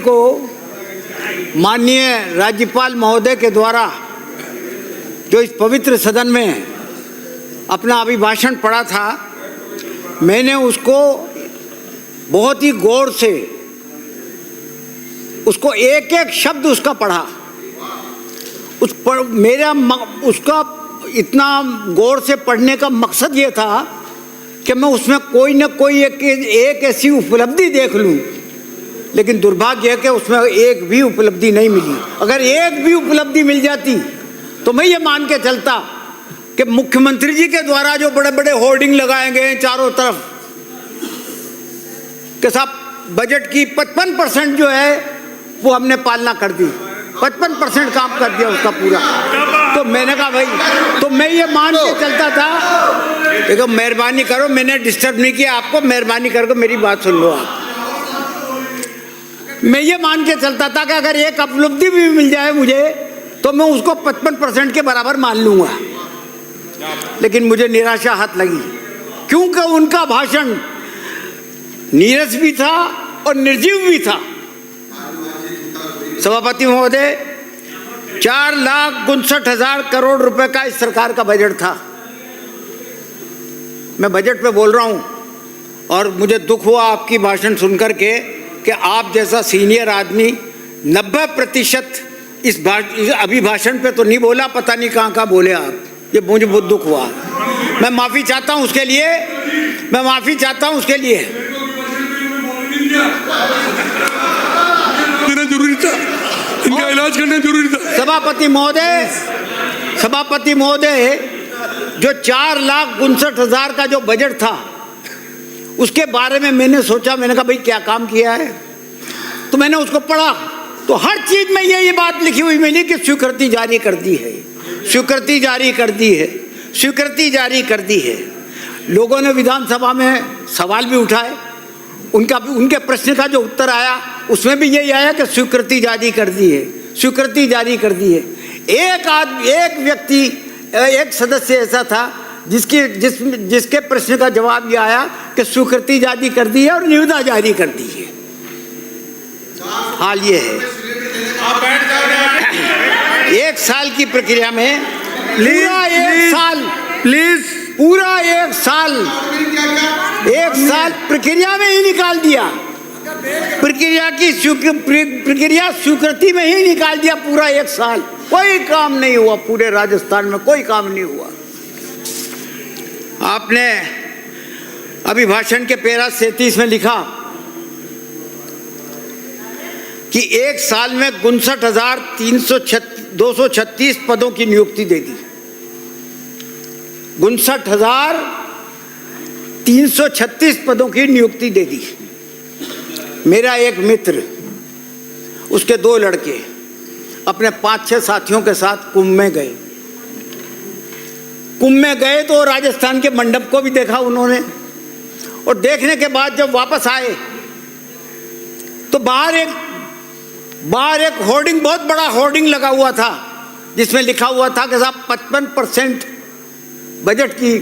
को माननीय राज्यपाल महोदय के द्वारा जो इस पवित्र सदन में अपना अभिभाषण पढ़ा था, मैंने उसको बहुत ही गौर से उसको एक एक शब्द उसका पढ़ा। उसका इतना गौर से पढ़ने का मकसद ये था कि मैं उसमें कोई न कोई एक ऐसी उपलब्धि देख लूं, लेकिन दुर्भाग्य है कि उसमें एक भी उपलब्धि नहीं मिली। अगर एक भी उपलब्धि मिल जाती तो मैं ये मान के चलता कि मुख्यमंत्री जी के द्वारा जो बड़े बड़े होर्डिंग लगाए गए हैं चारों तरफ कि साहब बजट की 55% जो है वो हमने पालना कर दी, 55% काम कर दिया उसका पूरा। तो मैंने कहा भाई, तो मैं ये मान के चलता था, देखो मेहरबानी करो, मैंने डिस्टर्ब नहीं किया आपको, मेहरबानी करके मेरी बात सुन लो आप। मैं ये मान के चलता था कि अगर एक उपलब्धि भी मिल जाए मुझे तो मैं उसको 55% के बराबर मान लूंगा, लेकिन मुझे निराशा हाथ लगी, क्योंकि उनका भाषण नीरस भी था और निर्जीव भी था। सभापति महोदय, 4,59,000 करोड़ रुपए का इस सरकार का बजट था। मैं बजट पे बोल रहा हूं और मुझे दुख हुआ आपकी भाषण सुनकर के कि आप जैसा सीनियर आदमी 90% इस अभिभाषण पे तो नहीं बोला, पता नहीं कहाँ बोले आप। ये मुझे बहुत दुख हुआ, मैं माफी चाहता हूं उसके लिए, मैं माफी चाहता हूं उसके लिए। जरूरी था, इनका इलाज करना जरूरी था। सभापति महोदय, जो 4,59,000 का जो बजट था उसके बारे में मैंने सोचा, मैंने कहा भाई क्या काम किया है, तो मैंने उसको पढ़ा तो हर चीज में ये बात लिखी हुई मिली कि स्वीकृति जारी कर दी है, स्वीकृति जारी कर दी है, स्वीकृति जारी कर दी है। लोगों ने विधानसभा में सवाल भी उठाए, उनके प्रश्न का जो उत्तर आया उसमें भी यही आया कि स्वीकृति जारी कर दी है, स्वीकृति जारी कर दी है। एक व्यक्ति, एक सदस्य ऐसा था जिसके प्रश्न का जवाब ये आया कि स्वीकृति जारी कर दी है और निविदा जारी कर दी है। हाल ये है, एक साल की प्रक्रिया में पूरा एक साल प्रक्रिया में ही निकाल दिया, प्रक्रिया स्वीकृति में ही निकाल दिया पूरा एक साल। कोई काम नहीं हुआ, पूरे राजस्थान में कोई काम नहीं हुआ। आपने अभिभाषण के पैरा 37 में लिखा कि एक साल में 59,236 पदों की नियुक्ति दे दी। 59,336 पदों की नियुक्ति दे दी। मेरा एक मित्र, उसके 2 लड़के अपने 5-6 साथियों के साथ कुंभ में गए तो राजस्थान के मंडप को भी देखा उन्होंने, और देखने के बाद जब वापस आए तो बाहर एक होर्डिंग, बहुत बड़ा होर्डिंग लगा हुआ था जिसमें लिखा हुआ था कि साहब 55% बजट की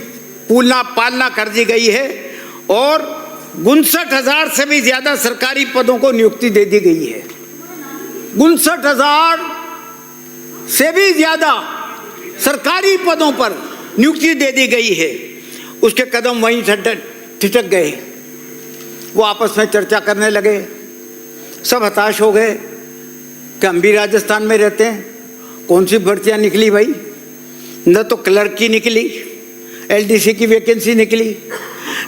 पालना कर दी गई है और 59,000 से भी ज्यादा सरकारी पदों को नियुक्ति दे दी गई है। 59,000 से भी ज्यादा सरकारी पदों पर नियुक्ति दे दी गई है। उसके कदम वहीं ठिठक गए, वो आपस में चर्चा करने लगे, सब हताश हो गए कि हम भी राजस्थान में रहते हैं, कौन सी भर्तियां निकली भाई, न तो क्लर्क की निकली, एलडीसी की वैकेंसी निकली,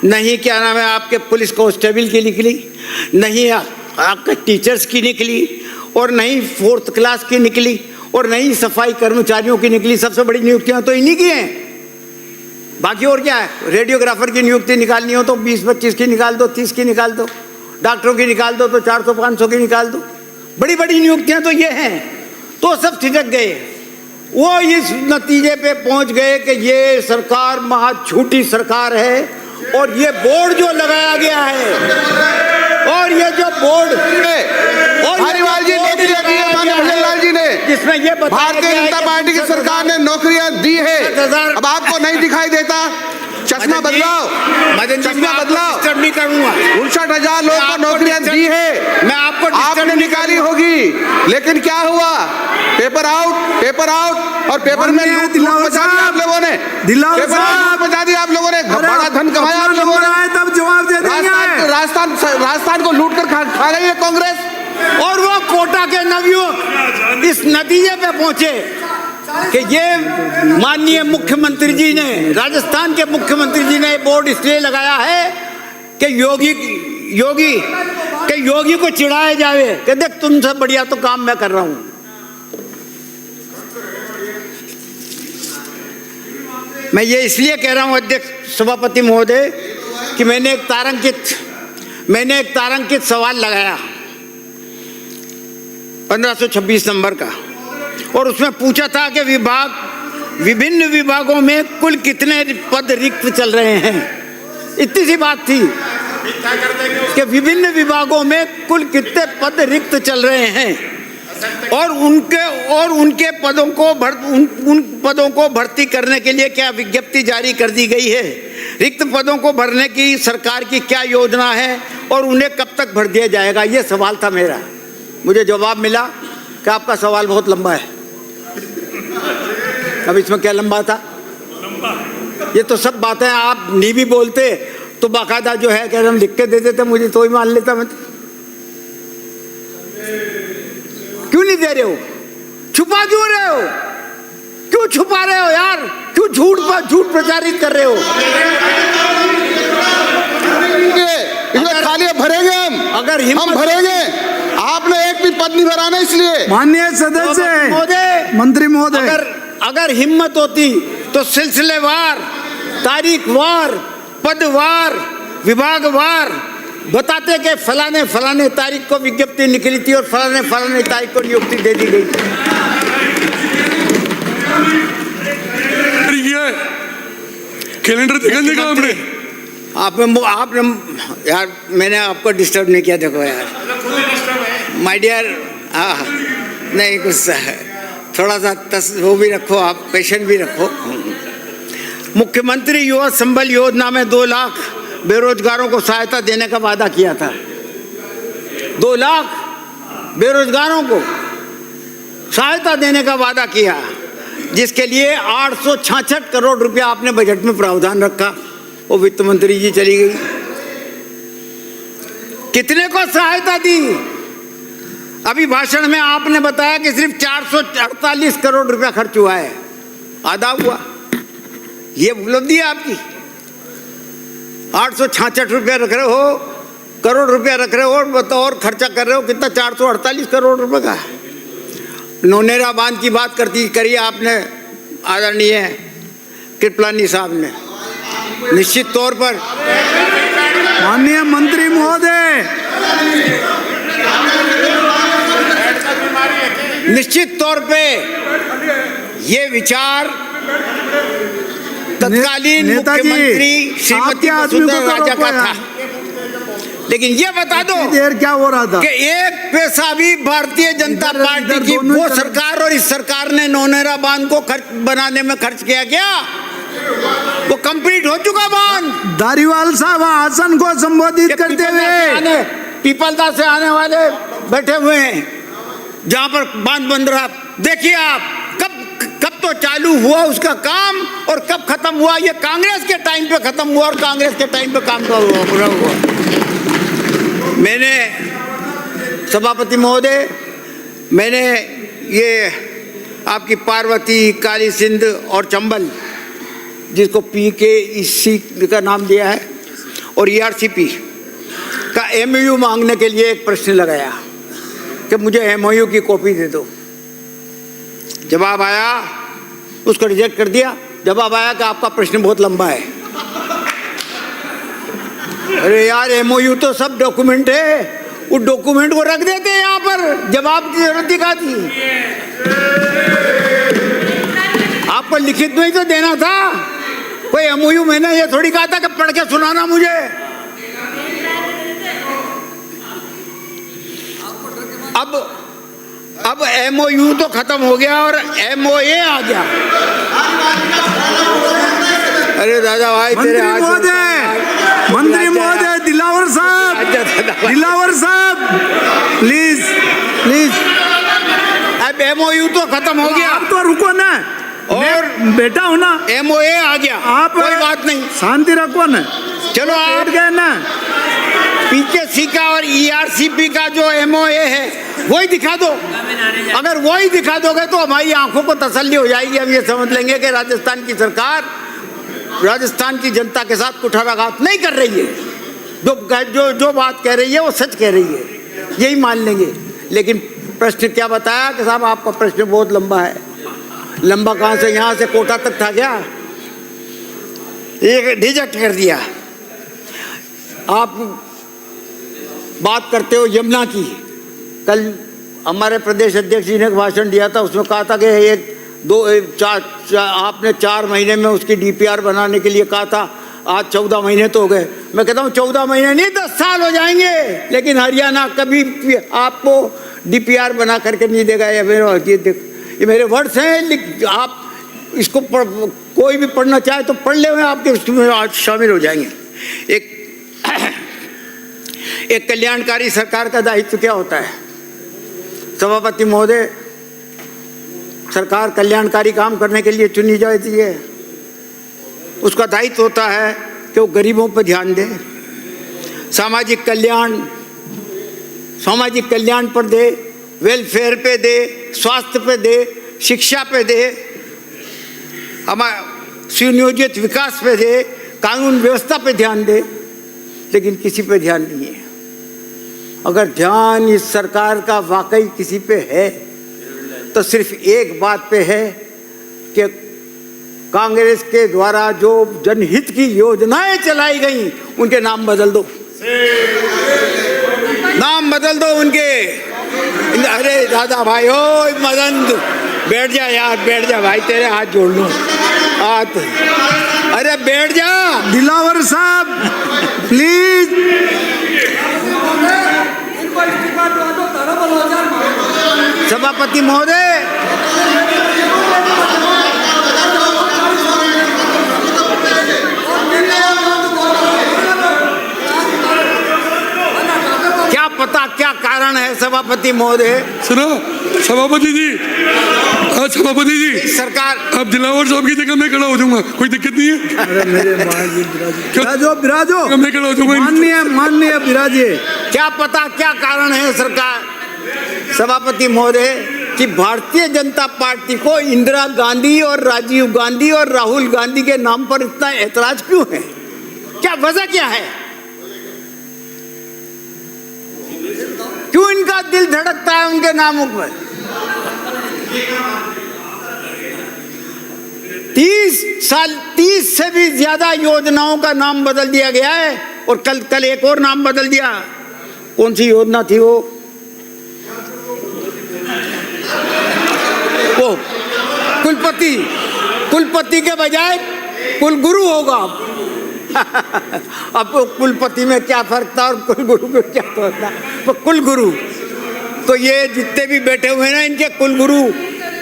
नहीं क्या नाम है आपके पुलिस कांस्टेबल की निकली, नहीं आपके टीचर्स की निकली, और नहीं 4th क्लास की निकली, और नहीं सफाई कर्मचारियों की निकली। सबसे बड़ी नियुक्तियां तो इन्हीं की हैं, बाकी और क्या है। रेडियोग्राफर की नियुक्ति निकालनी हो तो 20-25 की निकाल दो, 30 की निकाल दो, डॉक्टरों की निकाल दो तो 400-500 की निकाल दो। बड़ी बड़ी नियुक्तियां तो ये हैं। तो सब ठिठक गए, वो इस नतीजे पे पहुंच गए कि ये सरकार महा झूठी सरकार है, और ये बोर्ड जो लगाया गया है, और ये जो बोर्ड जिसमें ये भारतीय जनता पार्टी की सरकार ने नौकरियां दी है, अब आपको नहीं दिखाई देता? चश्मा बदलाओ, चश्मा बदलाओ। 59,000 लोगों को नौकरियां दी है। मैं आपको आपने निकाली होगी, लेकिन क्या हुआ? पेपर आउट और पेपर में लूट मचा दी आप लोगों ने। पेपर में लूट मचा दी आप लोगों ने, बड़ा धन कमाया आप लोगों ने। तब जवाब दे देंगे। राजस्थान को लूट कर खा गई है कांग्रेस। और वो कोटा के नवयुवक इस नतीजे पे पहुंचे कि ये माननीय मुख्यमंत्री जी ने, राजस्थान के मुख्यमंत्री जी ने बोर्ड इसलिए लगाया है कि योगी को चिढ़ाया जावे कि देख तुमसे बढ़िया तो काम मैं कर रहा हूं। मैं ये इसलिए कह रहा हूं अध्यक्ष सभापति महोदय कि मैंने एक तारांकित सवाल लगाया 1526 नंबर का, और उसमें पूछा था कि विभिन्न विभागों में कुल कितने पद रिक्त चल रहे हैं। इतनी सी बात थी कि विभिन्न विभागों में कुल कितने पद रिक्त चल रहे हैं और उनके पदों को उन पदों को भर्ती करने के लिए क्या विज्ञप्ति जारी कर दी गई है, रिक्त पदों को भरने की सरकार की क्या योजना है और उन्हें कब तक भर दिया जाएगा। ये सवाल था मेरा। मुझे जवाब मिला कि आपका सवाल बहुत लंबा है। अब इसमें क्या लंबा था? ये तो सब बातें आप नहीं भी बोलते तो बाकायदा जो है कि हम लिख के दे देते, मुझे तो ही मान लेता। मैं क्यों नहीं दे रहे हो? छुपा क्यों रहे हो? क्यों छुपा रहे हो यार? क्यों झूठ प्रचारित कर रहे हो? इसमें खाली भरेंगे हम भरेंगे। आपने एक भी पद नहीं भरा ना, इसलिए। माननीय सदस्य मंत्री महोदय, अगर हिम्मत होती तो सिलसिलेवार, तारीखवार, पदवार, विभागवार बताते कि फलाने तारीख को विज्ञप्ति निकली थी और फलाने तारीख को नियुक्ति दे दी गई। कैलेंडर देखा आपने यार मैंने आपको डिस्टर्ब नहीं किया। देखो यार माय डियर, नहीं गुस्सा है, थोड़ा सा वो भी रखो, आप पेशेंट भी रखो। मुख्यमंत्री युवा संबल योजना में 2 लाख बेरोजगारों को सहायता देने का वादा किया था। 2 लाख बेरोजगारों को सहायता देने का वादा किया, जिसके लिए 866 करोड़ रुपया आपने बजट में प्रावधान रखा। वो वित्त मंत्री जी चली गई। कितने को सहायता दी? अभी भाषण में आपने बताया कि सिर्फ 448 करोड़ रुपया खर्च हुआ है, आधा हुआ। ये उपलब्धि है आपकी। 866 रुपया रख रहे हो, करोड़ रुपया रख रहे हो, और बताओ और खर्चा कर रहे हो कितना? 448 करोड़ रुपए का। नौनेरा बांध की बात करी आपने, आदरणीय कृपलानी साहब ने। निश्चित तौर पर माननीय मंत्री महोदय, निश्चित तौर पे ये विचार तत्कालीन मुख्यमंत्री श्रीमती वसुंधरा राजे का था। लेकिन ये बता दो देर क्या हो रहा था कि एक पैसा भी भारतीय जनता पार्टी की वो सरकार और इस सरकार ने नौनेरा बांध को बनाने में खर्च किया क्या? वो कंप्लीट हो चुका बांध। धारीवाल साहब हासन को संबोधित करते हुए पीपलदा से आने वाले बैठे हुए हैं जहां पर बांध बन रहा। देखिए आप कब तो चालू हुआ उसका काम और कब खत्म हुआ। ये कांग्रेस के टाइम पे खत्म हुआ और कांग्रेस के टाइम पे काम पूरा हुआ। मैंने सभापति महोदय, मैंने ये आपकी पार्वती, काली सिंध और चंबल, जिसको PKEC का नाम दिया है, और ERCP का MOU मांगने के लिए एक प्रश्न लगाया कि मुझे MOU की कॉपी दे दो। जवाब आया, उसको रिजेक्ट कर दिया। जवाब आया कि आपका प्रश्न बहुत लंबा है। अरे यार, MOU तो सब डॉक्यूमेंट है, उस डॉक्यूमेंट को रख देते हैं यहाँ पर, जवाब की जरूरत दिखा थी। आपको लिखित में ही तो देना था। कोई MOU मैंने ये थोड़ी कहा था कि पढ़ के सुनाना मुझे। अब MOU तो खत्म हो गया और MOA आ गया। अरे दादा भाई, तेरे मंत्री महोदय दिलावर साहब, दिलावर साहब प्लीज प्लीज। अब एमओयू तो खत्म हो गया, आप तो रुको ना, और मैं बैठा हूं ना, एमओए आ गया, आप कोई बात नहीं, शांति रखो ना। चलो आप बैठ गए ना, पीकेसी का और ईआरसीपी का जो एमओए है वही दिखा दो। अगर वही दिखा दोगे तो हमारी आंखों को तसल्ली हो जाएगी, हम ये समझ लेंगे कि राजस्थान की सरकार राजस्थान की जनता के साथ कुठाराघात नहीं कर रही है, जो बात कह रही है वो सच कह रही है, यही मान लेंगे। लेकिन प्रश्न क्या बताया कि साहब आपका प्रश्न बहुत लंबा है। लंबा कहाँ से, यहाँ से कोटा तक था क्या? एक रिजेक्ट कर दिया। आप बात करते हो यमुना की, कल हमारे प्रदेश अध्यक्ष जी ने भाषण दिया था, उसमें कहा था कि आपने 4 महीने में उसकी डीपीआर बनाने के लिए कहा था, आज 14 महीने तो हो गए। मैं कहता हूँ 14 महीने नहीं 10 साल हो जाएंगे, लेकिन हरियाणा कभी आपको डीपीआर बना करके नहीं देगा। ये मेरे वर्ड्स हैं, आप इसको कोई भी पढ़ना चाहे तो पढ़ ले, आपके उसमें आज शामिल हो जाएंगे। एक कल्याणकारी सरकार का दायित्व क्या होता है? सभापति महोदय, सरकार कल्याणकारी काम करने के लिए चुनी जाती है, उसका दायित्व होता है कि वो गरीबों पर ध्यान दे, सामाजिक कल्याण पर दे, वेलफेयर पे दे, स्वास्थ्य पे दे, शिक्षा पे दे, हमारा सुनियोजित विकास पे दे, कानून व्यवस्था पे ध्यान दे, लेकिन किसी पे ध्यान नहीं है। अगर ध्यान इस सरकार का वाकई किसी पे है तो सिर्फ एक बात पे है कि कांग्रेस के द्वारा जो जनहित की योजनाएं चलाई गई उनके नाम बदल दो, नाम बदल दो उनके। अरे दादा भाई, ओ मदन बैठ जा यार, बैठ जा भाई, तेरे हाथ जोड़ लूं हाथ, अरे बैठ जा। दिलावर साहब प्लीज। सभापति महोदय, क्या पता क्या कारण है सभापति महोदय। सुनो सभापति जी, सभापति जी सरकार, अब दिलावर साहब की जगह मैं खड़ा हो जाऊंगा, कोई दिक्कत नहीं है। अरे मेरे विराजो विराजो, मैं खड़ा हो जाऊंगा। माननीय विराजे। क्या पता क्या कारण है सरकार, सभापति महोदय, कि भारतीय जनता पार्टी को इंदिरा गांधी और राजीव गांधी और राहुल गांधी के नाम पर इतना ऐतराज क्यों है? क्या वजह क्या है? क्यों इनका दिल धड़कता है उनके नामों पर? 30 से भी ज्यादा योजनाओं का नाम बदल दिया गया है, और कल एक और नाम बदल दिया। कौन सी योजना थी वो कुलपति के बजाय कुलगुरु होगा। अब तो कुलपति में क्या फर्क था और कुलगुरु में क्या फर्क था? तो कुलगुरु, तो ये जितने भी बैठे हुए हैं ना, इनके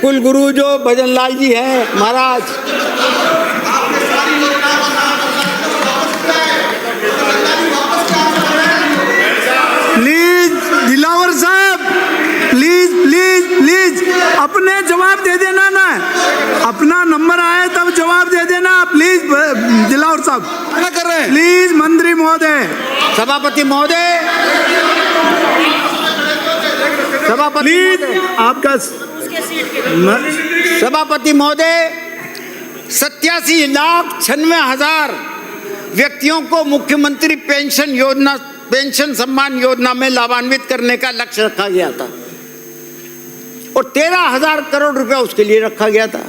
कुलगुरु जो भजनलाल जी हैं महाराज, प्लीज दिलावर साहब, प्लीज प्लीज प्लीज अपने जवाब दे देना ना, अपना नंबर आए तब जवाब दे देना प्लीज। दिलावर साहब क्या कर रहे हैं? प्लीज मंत्री महोदय, सभापति महोदय, प्लीज आपका सभापति महोदय, 87,96,000 व्यक्तियों को मुख्यमंत्री पेंशन सम्मान योजना में लाभान्वित करने का लक्ष्य रखा गया था, और 13,000 करोड़ रुपया उसके लिए रखा गया था।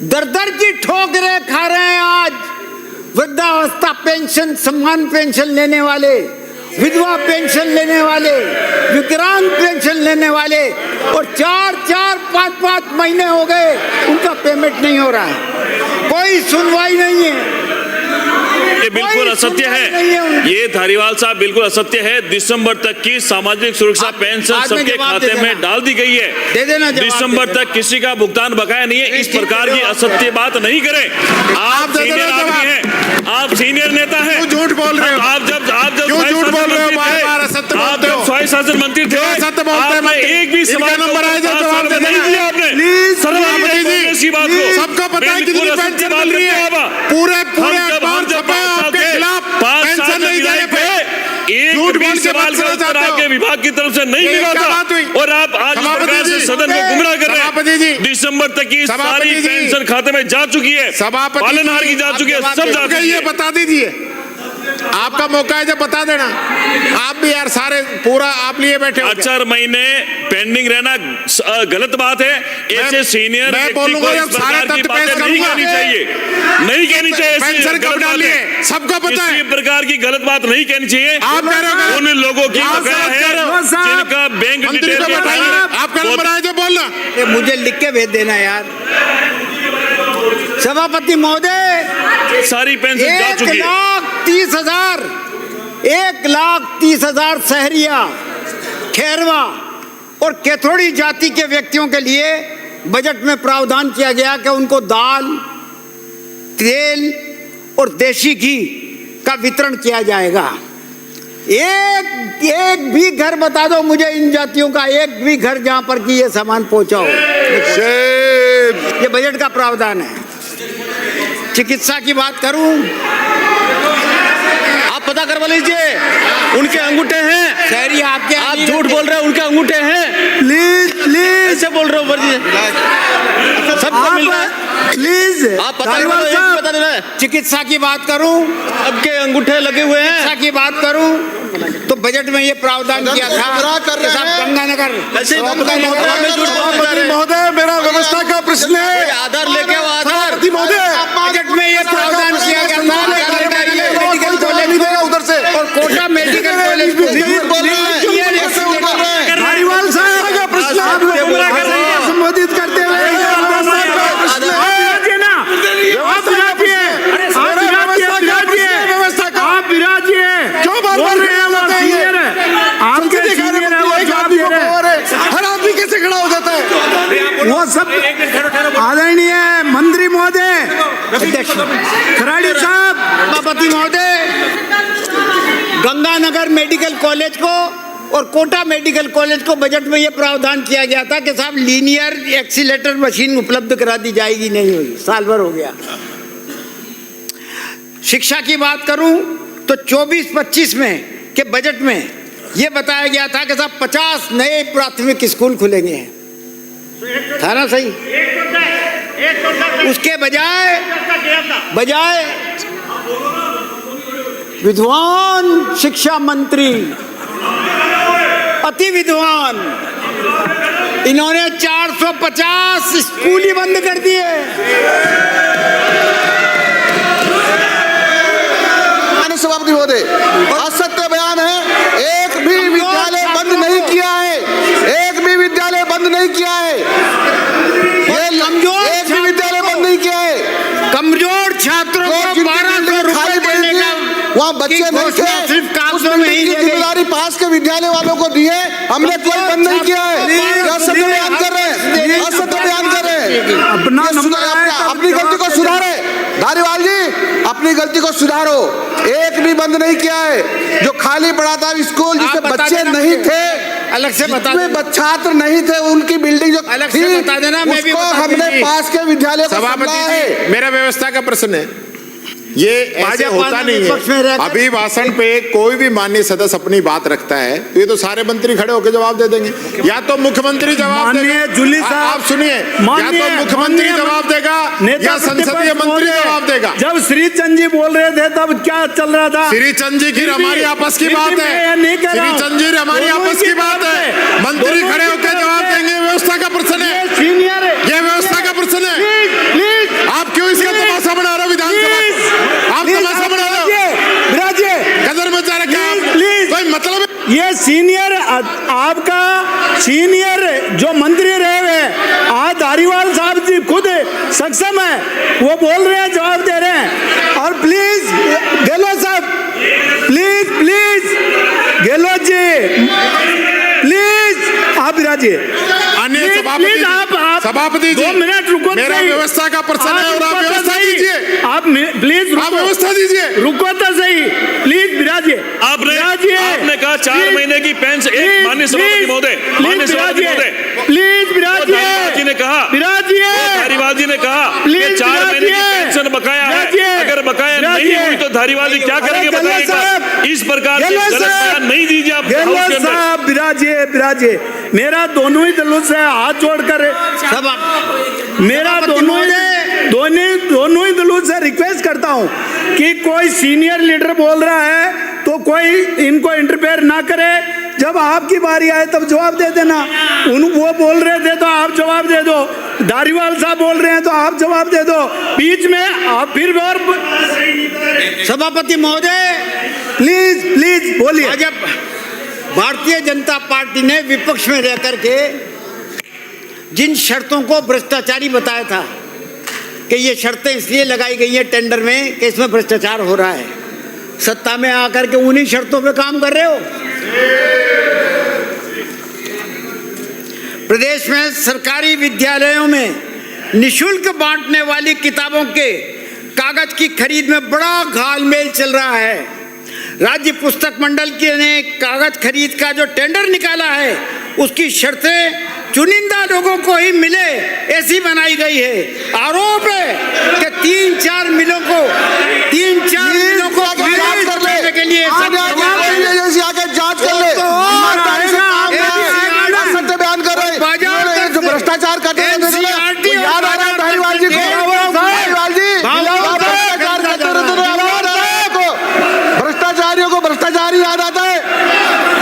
दर की ठोकरें खा रहे हैं आज वृद्धावस्था पेंशन, सम्मान पेंशन लेने वाले, विधवा पेंशन लेने वाले, विकलांग पेंशन लेने वाले, और 4-5 महीने हो गए उनका पेमेंट नहीं हो रहा है, कोई सुनवाई नहीं है। ये बिल्कुल असत्य है, ये धारीवाल साहब बिल्कुल असत्य है। दिसंबर तक की सामाजिक सुरक्षा पेंशन सबके खाते में डाल दी गई है। दे देना जवाब, दिसंबर तक किसी का भुगतान बकाया नहीं है। इस प्रकार की असत्य बात नहीं करें। आप सीनियर आदमी हैं, आप सीनियर नेता हैं, झूठ बोल रहे हो। आप जब क्यों झूठ स्वास्थ्य बोल रहे हो, मंत्री थे, बार-बार असत्य आप बोलते जब हो। स्वास्थ्य शासन मंत्री थे, असत्य बोलते हैं आपने मंत्री। एक भी सवाल इनका नंबर आया, का जवाब दे नहीं देना। दिया आपने। Please, सर्वोपरि please, कांग्रेस की बात को सबको पता है बिल्कुल कितनी असत्य पेंशन बात मिल रही करते है। हैं आप। पूरे हम जब अखबार 5 छपे साल आपके थे, खिलाफ 5 पेंशन साल नहीं विधायक देने पे। थे, एक झूठ भी बोल के सवाल बच का रहे उत्तर जाते हो। आपके विभाग की तरफ से नहीं ये मिला क्या था बात हुई? और आप आज इस सभापति प्रकार से जी, सदन को गुमराह कर रहे सभापति जी, हैं। दिसंबर तक की सभापति सारी जी, पेंशन खाते में जा चुकी है, सभापति पालनहार की जा चुकी है, सब जा चुकी ये है। बता दीजिए, आपका मौका है जब बता देना। आप भी यार सारे पूरा आप लिए बैठे हो। 4 महीने पेंडिंग रहना गलत बात है। ऐसे सीनियर मैं व्यक्ति को बोलूंगा इस जब सारे प्रकार की तथ्य पेश बातें नहीं करूंगा। कहनी चाहिए, नहीं कहनी चाहिए। ऐसी पेंशन कब गलत डाली बातें। है, सबको पता है। किसी प्रकार की गलत बात नहीं कहनी चाहिए। आप कह रहे हो उन लोगों की आप बकाया समझ है रहे हो। जिनका बैंक मंत्री डिटेल को के बताइए, बारे आपका नंबर आया जो बोलना। ये मुझे लिख के भेज देना यार। सभापति महोदय, सारी पेंशन जा चुकी है। 1,30,000 1,30,000 सहरिया, खैरवा और कैथोड़ी जाति के व्यक्तियों के लिए बजट में प्रावधान किया गया कि उनको दाल, तेल और देशी घी का वितरण किया जाएगा। एक भी घर बता दो मुझे इन जातियों का, एक भी घर जहां पर कि ये सामान पहुंचाओ। ये बजट का प्रावधान है। चिकित्सा की बात करूं, आप पता करवा लीजिए, उनके अंगूठे हैं। शहरी आपके आप झूठ बोल रहे हैं, उनके अंगूठे हैं। प्लीज प्लीज ऐसे बोल रहे हो वर्जी, सबको मिल रहा है। प्लीज आप पता धारीवाल करो, साहब, बता देना है। चिकित्सा की बात करूं, सबके अंगूठे लगे हुए हैं। चिकित्सा की बात करूं तो बजट में ये प्रावधान किया था कर कि रहे साहब हैं। गंगानगर ऐसे ही गंगानगर झूठ बोलते जा रहे हैं। महोदय, मेरा व्यवस्था का प्रश्न कोई है। आधार लेके आओ, आधार। बजट में ये प्रावधान किया गया था मेडिकल कॉलेज उधर से और कोटा मेडिकल कॉलेज को झूठ बोल रहे हैं। ऐसे बोल रहे हैं। धारीवाल साहब प्रश्न आप गुमराह कर रहे हैं, संबोधित करते हुए आप विराजिए। क्यों बार-बार बोल रहे हैं वो सीनियर है, आपके सीनियर है, वो जवाब दे रहे हैं। हर आदमी कैसे खड़ा हो जाता है? वो सब आदरणीय मंत्री महोदय, अध्यक्ष खराड़ी साहब, सभापति महोदय, गंगानगर मेडिकल कॉलेज को और कोटा मेडिकल कॉलेज को बजट में यह प्रावधान किया गया था कि साहब लीनियर एक्सीलेटर मशीन उपलब्ध करा दी जाएगी, नहीं हुई, साल भर हो गया। शिक्षा की बात करूं तो 24-25 में के बजट में यह बताया गया था कि साहब 50 नए प्राथमिक स्कूल खुलेंगे, था ना सही? उसके बजाय विद्वान शिक्षा मंत्री, अति विद्वान, इन्होंने 450 स्कूल ही बंद कर दिए। सभापति महोदय, असत्य बयान है। एक भी विद्यालय बंद नहीं किया है, एक भी विद्यालय बंद नहीं किया है। ये कमजोर एक भी विद्यालय बंद नहीं किया है। कमजोर छात्रों को 1200 रुपए देने का वहाँ बच्चे नहीं थे, सिर्फ उस कागजों में ही बिल्डिंग की दे गई। जिम्मेदारी पास के विद्यालय वालों को दी है। हमने कोई बंद नहीं किया है। ये असत्य बयान कर रहे हैं, असत्य बयान कर रहे हैं। अपना ये नंबर आए तब अपनी गलती को सुधारे। धारीवाल जी, अपनी गलती को सुधारो। एक भी बंद नहीं किया है। जो खाली पड़ा था स्कूल जिसमें आप बता बच्चे देना नहीं मुझे। थे, अलग से बता जिसमें देना। छात्र नहीं थे, उनकी बिल्डिंग जो अलग से थी, बता देना, मैं भी उसको बता हमने दूंगी। पास के विद्यालय को सभापति संभाला है। जी, मेरा व्यवस्था का प्रश्न है, ये ऐसे भाजपा होता ने नहीं विपक्ष में है। रहकर- अभी भाषण पे कोई भी माननीय सदस्य अपनी बात रखता है तो ये तो सारे मंत्री खड़े होकर जवाब दे देंगे। या तो मुख्यमंत्री जवाब माननीय देगा, जूली साहब, आप सुनिए, या माननीय- तो मुख्यमंत्री माननीय जवाब देगा नेता या संसदीय प्रतिपक्ष मंत्री महोदय, जवाब देगा। जब श्री चंद जी बोल रहे थे तब क्या चल रहा था? श्री चंद जी की फिर भी- हमारी आपस की फिर भी बात मैं है, नहीं कह रहा श्री हूं। चंद जी हमारी दोनों आपस की बात है। मंत्री दोनों खड़े की होकर बात जवाब है। देंगे, व्यवस्था का प्रश्न है, सीनियर है। ये व्यवस्था का प्रश्न है। प्लीज आप क्यों इसका तमाशा बना रहे हो विधानसभा? आप तमाशा बना रहे हो, विराजिए। कदर मचा रखा है आपने। प्लीज। कोई मतलब है? ये सीनियर आपका सीनियर जो मंत्री रहे हुए आज धारीवाल साहब जी खुद सक्षम है, वो बोल रहे हैं, जवाब दे रहे हैं। और प्लीज गहलोत साहब, प्लीज गहलोत जी, प्लीज आप विराजिए। अन्य सभापति सभापति जी, 2 मिनट रुको। मेरा सही। व्यवस्था का प्रश्न है और आप रुको तो व्यवस्था सही। दीजिए। आप प्लीज आप व्यवस्था दीजिए। रुको तो सही, प्लीज विराजिए। आपने विराजिए। 4 महीने की पेंशन, एक माननीय सभापति महोदय, माननीय सभापति महोदय, प्लीज विराजिए, धारीवाल जी ने कहा, विराजिए, धारीवाल जी ने कहा कि 4 महीने की पेंशन बकाया है, अगर बकाया नहीं हुई तो धारीवाल जी क्या करेंगे बताइएगा। इस प्रकार से गलत बयान नहीं दीजिए आप हाउस के अंदर। साहब विराजिए, विराजिए, मेरा दोनों ही दलों से हाथ जोड़कर मेरा दोनों ही दलों से रिक्वेस्ट करता हूं कि कोई सीनियर लीडर बोल रहा है तो कोई इनको इंटरफेयर ना करे। जब आपकी बारी आए तब जवाब दे देना। वो बोल रहे थे तो आप जवाब दे दो, धारीवाल साहब बोल रहे हैं तो आप जवाब दे दो, बीच में आप फिर और सभापति महोदय प्लीज प्लीज बोलिए। जब भारतीय जनता पार्टी ने विपक्ष में रहकर के जिन शर्तों को भ्रष्टाचारी बताया था कि ये शर्तें इसलिए लगाई गई हैं टेंडर में कि इसमें भ्रष्टाचार हो रहा है, सत्ता में आकर के उन्हीं शर्तों पे काम कर रहे हो। प्रदेश में सरकारी विद्यालयों में निशुल्क बांटने वाली किताबों के कागज की खरीद में बड़ा घालमेल चल रहा है। राज्य पुस्तक मंडल ने कागज खरीद का जो टेंडर निकाला है उसकी शर्तें चुनिंदा लोगों को ही मिले ऐसी बनाई गई है। आरोप है कि 3-4 मिलों को करने के लिए जांच कर ले, बयान कर रहे हैं भ्रष्टाचार करते हैं। याद आ रहा है धारीवाल जी को, भ्रष्टाचारियों को भ्रष्टाचारी याद आता है,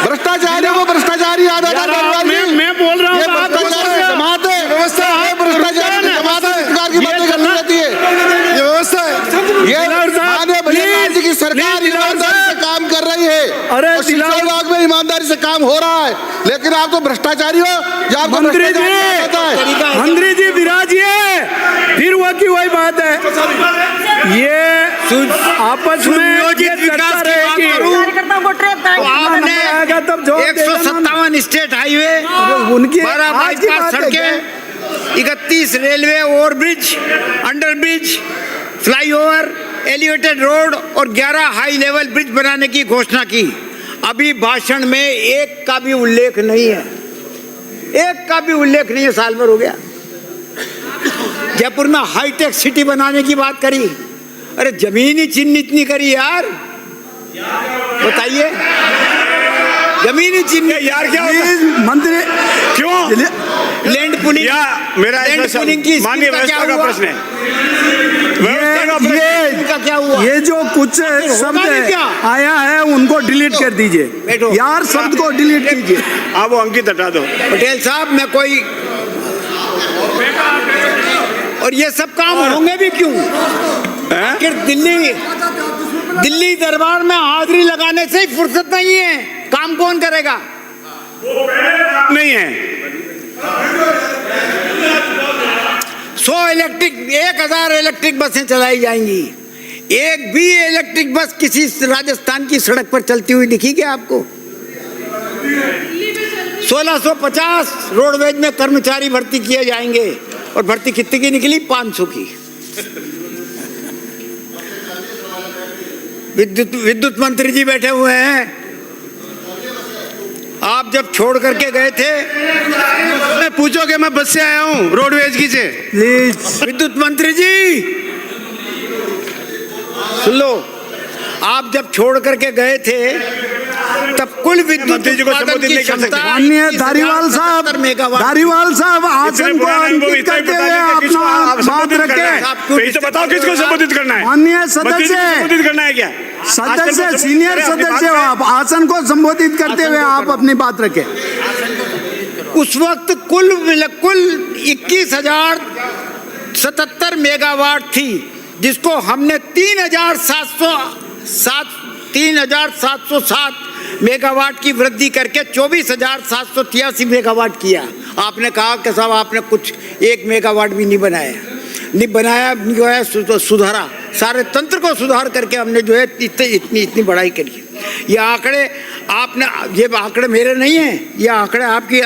भ्रष्टाचारियों को भ्रष्टाचारी याद आता है। मैं बोल रहा हूँ जमात है, व्यवस्था है, भ्रष्टाचारी जमात है, सरकार की बातें करनी रहती है, ये व्यवस्था है। ये माननीय भैया जी की सरकार ईमानदारी से काम कर रही है, अरे शिक्षा विभाग में ईमानदारी से काम हो रहा है, लेकिन आप तो भ्रष्टाचारी हो। मंत्री जी विराजिए, फिर वो की वही बात है, ये आपस में विकास रहेगी। आपने 157 स्टेट हाईवे, उनकी 12 बाईपास सड़कें, 31 railway overbridge, underbridge, flyover, elevated road और 11 हाई लेवल ब्रिज बनाने की घोषणा की। अभी भाषण में एक का भी उल्लेख नहीं है, एक का भी उल्लेख नहीं है। साल भर हो गया। जयपुर में हाईटेक सिटी बनाने की बात करी, अरे जमीन ही चिन्हित नहीं करी यार, बताइए जमीन ही चिन्हित यार क्या मंत्री क्यों लैंड पुलिंग मेरा की माननीय व्यवस्था का प्रश्न है, का क्या हुआ? ये जो कुछ शब्द आया है उनको डिलीट कर दीजिए यार, शब्द को डिलीट कीजिए। आप वो अंकित हटा दो। पटेल साहब मैं कोई, और ये सब काम होंगे भी क्यों? आखिर दिल्ली दरबार में हाजिरी लगाने से ही फुर्सत नहीं है, काम कौन करेगा? नहीं है 1000 इलेक्ट्रिक बसें चलाई जाएंगी। एक भी इलेक्ट्रिक बस किसी राजस्थान की सड़क पर चलती हुई दिखी क्या आपको? 1650 रोडवेज में कर्मचारी भर्ती किए जाएंगे और भर्ती कितने की निकली? 500 की। विद्युत मंत्री जी बैठे हुए हैं, आप जब छोड़ करके गए थे, मैं पूछो कि मैं बस से आया हूँ रोडवेज की से, प्लीज विद्युत मंत्री जी सुन लो, आप जब छोड़ करके गए थे तब कुल विद्युत उत्पादन की क्षमता माननीय धारीवाल साहब आसन को अंकित करते हुए अपना बात रखें। तो बताओ किसको संबोधित करना है? माननीय सदस्य संबोधित करना है क्या? सदस्य सीनियर सदस्य हो आप, आसन को संबोधित करते हुए आप अपनी बात रखें। उस वक्त कुल 21,077 मेगावाट थी, जिसको हमने 3,707 मेगावाट की वृद्धि करके 24,783 मेगावाट किया। आपने कहा कि साहब आपने कुछ 1 मेगावाट भी नहीं बनाया, सुधारा, सारे तंत्र को सुधार करके हमने जो है इतनी बढ़ाई करी। ये आंकड़े मेरे नहीं हैं, ये आंकड़े आपकी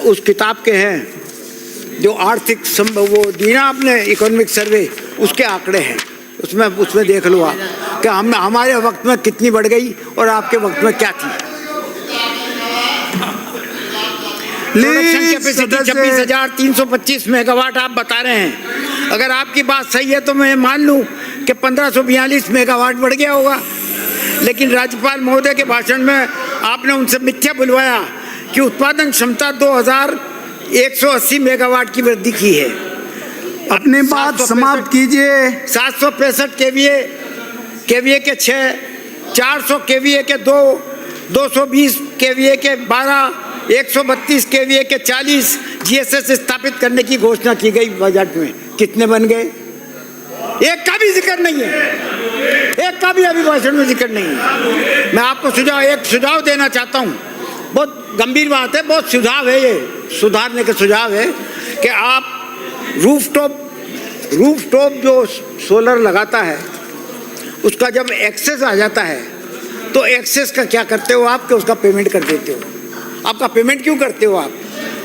उस किताब के हैं जो आर्थिक वो दी ना आपने, इकोनॉमिक सर्वे, उसके आंकड़े हैं। उसमें देख लो आप कि हमारे वक्त में कितनी बढ़ गई और आपके वक्त में क्या थी। प्रोडक्शन कैपेसिटी 26,325 मेगावाट आप बता रहे हैं। अगर आपकी बात सही है तो मैं मान लूं कि 1542 मेगावाट बढ़ गया होगा, लेकिन राज्यपाल महोदय के भाषण में आपने उनसे मिथ्या बुलवाया कि उत्पादन क्षमता 2180 मेगावाट की वृद्धि की है। अपनी बात समाप्त कीजिए। 765 केवीए के 6, 400 केवीए के 2, 220 केवीए के 12, 132 केवीए के 40 जीएसएस स्थापित करने की घोषणा की गई बजट में। कितने बन गए? एक का भी जिक्र नहीं है, एक का भी अभी भाषण में जिक्र नहीं है। मैं आपको एक सुझाव देना चाहता हूँ, बहुत गंभीर बात है, बहुत सुझाव है, ये सुधारने का सुझाव है कि आप रूफटॉप जो सोलर लगाता है उसका जब एक्सेस आ जाता है तो एक्सेस का क्या करते हो आप कि उसका पेमेंट कर देते हो। आपका पेमेंट क्यों करते हो आप?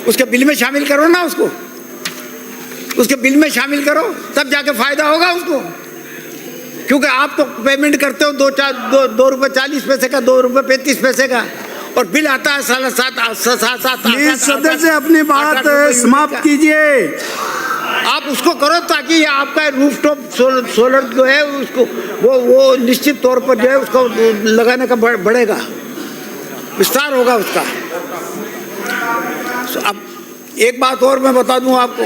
उसके बिल में शामिल करो ना, उसके बिल में शामिल करो, तब जाके फायदा होगा उसको। क्योंकि आप तो पेमेंट करते हो 2 रुपये 40 पैसे का, 2 रुपये 35 पैसे का, और बिल आता है 7.5। प्लीज सदस्य अपनी बात समाप्त कीजिए। आप उसको करो ताकि ये आपका रूफटॉप सोलर जो है उसको वो निश्चित तौर पर जो है उसको लगाने का बढ़ेगा, विस्तार होगा उसका। अब एक बात और मैं बता दूं आपको,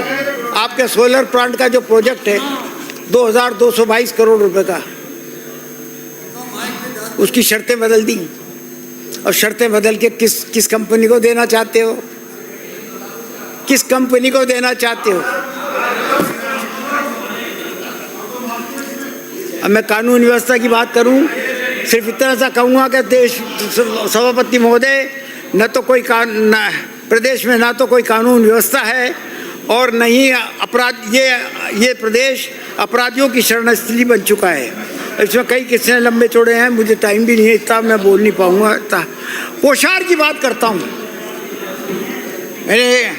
आपके सोलर प्लांट का जो प्रोजेक्ट है 2222 करोड़ रुपए का, उसकी शर्तें बदल दी, और शर्तें बदल के किस कंपनी को देना चाहते हो? किस कंपनी को देना चाहते हो? अब मैं कानून व्यवस्था की बात करूं, सिर्फ इतना सा कहूँगा कि देश सभापति महोदय, न तो कोई प्रदेश में ना तो कोई कानून व्यवस्था है और न ही अपराध, ये प्रदेश अपराधियों की शरणस्थली बन चुका है। इसमें कई किस्से लंबे चौड़े हैं, मुझे टाइम भी नहीं है इतना, मैं बोल नहीं पाऊंगा। पोशार की बात करता हूँ। मैंने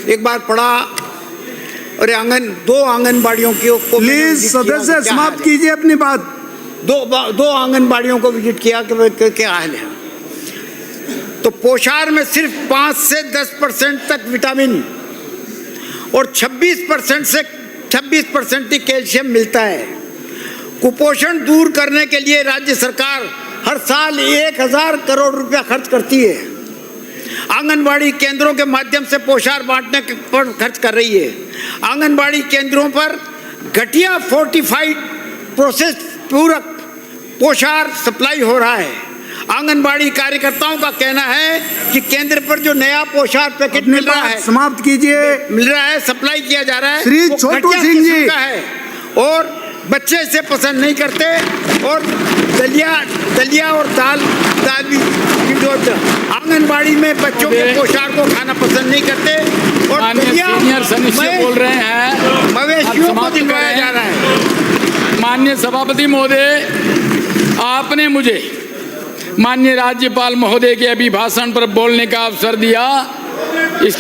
एक बार पढ़ा और 2 आंगनबाड़ियों को प्लीज सदस्य समाप्त कीजिए अपनी बात। 2 आंगनबाड़ियों को विजिट किया कि क्या हाल है। तो पोषार में सिर्फ 5 से 10% तक विटामिन और 26% ही कैल्शियम मिलता है। कुपोषण दूर करने के लिए राज्य सरकार हर साल 1000 करोड़ रुपया खर्च करती है। आंगनबाड़ी केंद्रों के माध्यम से पोषार बांटने पर खर्च कर रही है। आंगनबाड़ी केंद्रों पर घटिया फोर्टिफाइड प्रोसेस पूरक पोषार सप्लाई हो रहा है। आंगनबाड़ी कार्यकर्ताओं का कहना है कि केंद्र पर जो नया पोषार पैकेट मिल रहा है, समाप्त कीजिए, सप्लाई किया जा रहा है, श्री छोटू सिंह जी का है और बच्चे इसे पसंद नहीं करते, और दलिया और दाल भी आंगनबाड़ी में बच्चों के पोषार को खाना पसंद नहीं करते, और बोल रहे हैं मवेशियों को दिलवाया जा रहा है। माननीय सभापति महोदय, आपने मुझे माननीय राज्यपाल महोदय के अभिभाषण पर बोलने का अवसर दिया। इसके